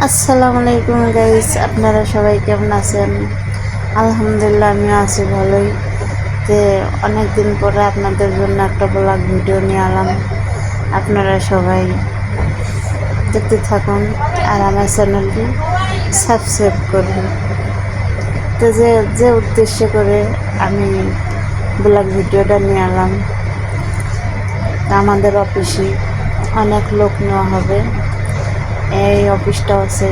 আসসালামু আলাইকুম গাইস, আপনারা সবাই কেমন আছেন? আলহামদুলিল্লাহ, আমিও আছি ভালোই। অনেক দিন পরে আপনাদের জন্য একটা ব্লগ ভিডিও নিয়ে এলাম। আপনারা সবাই দেখতে থাকুন আর আমার চ্যানেলটি সাবস্ক্রাইব করুন। যে উদ্দেশ্য করে আমি ব্লগ ভিডিওটা নিয়ে এলাম, আমাদের অফিসে অনেক লোক নেওয়া হবে। এই অফিসটা হচ্ছে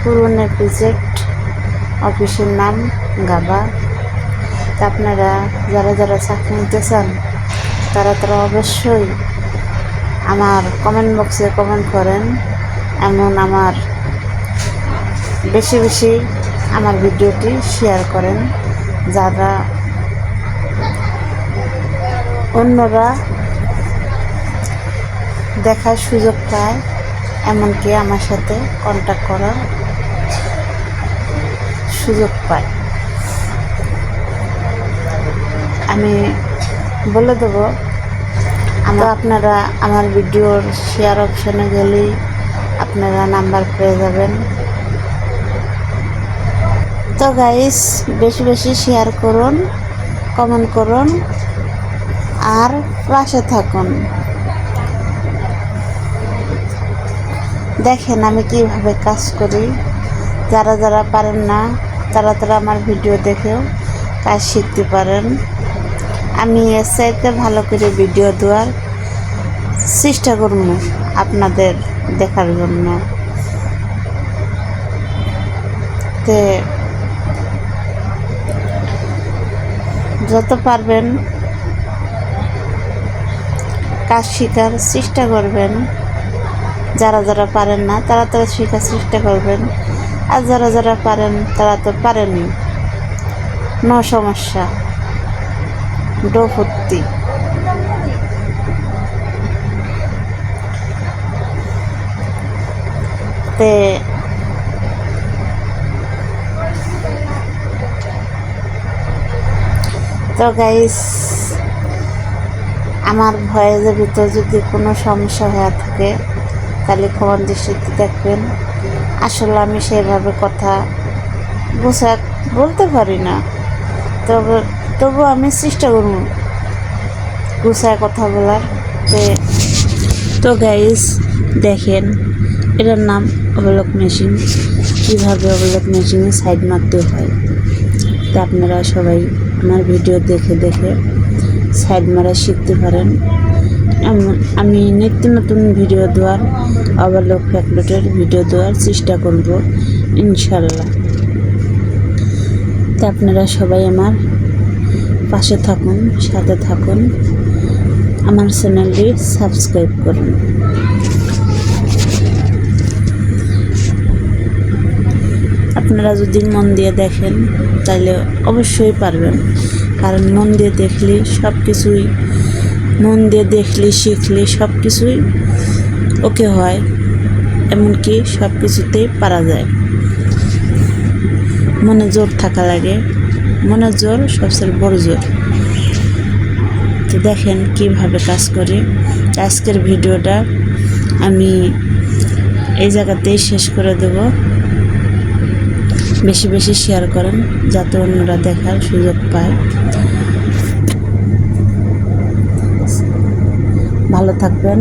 পুরনো প্রজেক্ট, অফিসের নাম গাবা। আপনারা যারা যারা চাকরি নিতে চান তারা অবশ্যই আমার কমেন্ট বক্সে কমেন্ট করেন, এমন আমার বেশি বেশি আমার ভিডিওটি শেয়ার করেন, যারা অন্যরা দেখার সুযোগ পায়, এমনকি আমার সাথে কন্ট্যাক্ট করার সুযোগ পায়। আমি বলে দেবো, আপনারা আমার ভিডিওর শেয়ার অপশানে গেলেই আপনারা নাম্বার পেয়ে যাবেন। তো গাইস, বেশি বেশি শেয়ার করুন, কমেন্ট করুন আর পাশে থাকুন। দেখেন আমি কিভাবে কাজ করি। যারা যারা পারেন না তারা আমার ভিডিও দেখেও কাজ শিখতে পারেন। আমি এর চাইতে ভালো করে ভিডিও দেওয়ার চেষ্টা করব আপনাদের দেখার জন্য। যত পারবেন কাজ শেখার চেষ্টা করবেন। যারা যারা পারেন না তারা শেখার চেষ্টা করবেন, আর যারা যারা পারেন তারা তো পারেনই, নো সমস্যা, ডো ভর্তি। তো গাইস, আমার ভয়েসের ভিতর যদি কোনো সমস্যা হয়ে থাকে তাহলে ক্ষমার দৃষ্টিতে দেখবেন। আসলে আমি সেভাবে কথা বলতে পারি না, তবু আমি চেষ্টা করব গুছায় কথা বলার। তো গাইস দেখেন, এটার নাম অবলোক মেশিন। কীভাবে অবলোক মেশিনে সাইড মারতে হয় তা আপনারা সবাই আমার ভিডিও দেখে দেখে সাইড মারা শিখতে পারেন। আমি নিত্য নতুন ভিডিও দেওয়ার, অবলোক প্যাকলেটের ভিডিও দেওয়ার চেষ্টা করব ইনশাল্লাহ। তা আপনারা সবাই আমার পাশে থাকুন, সাথে থাকুন, আমার চ্যানেলটি সাবস্ক্রাইব করুন। আপনারা যদি মন দিয়ে দেখেন তাহলে অবশ্যই পারবেন, কারণ মন দিয়ে দেখলে সব কিছুই, মন দিয়ে দেখলে শিখলে সব কিছুই ওকে হয়, এমনকি সব কিছুতেই পারা যায়। মনে জোর থাকা লাগে, মনে জোর সবচেয়ে বড় জোর। তো দেখেন কিভাবে কাজ করি। আজকের ভিডিওটা আমি এই জায়গাতেই শেষ করে দেব। বেশি বেশি শেয়ার করেন যাতে অন্যরা দেখার সুযোগ পায়। ভালো থাকবেন।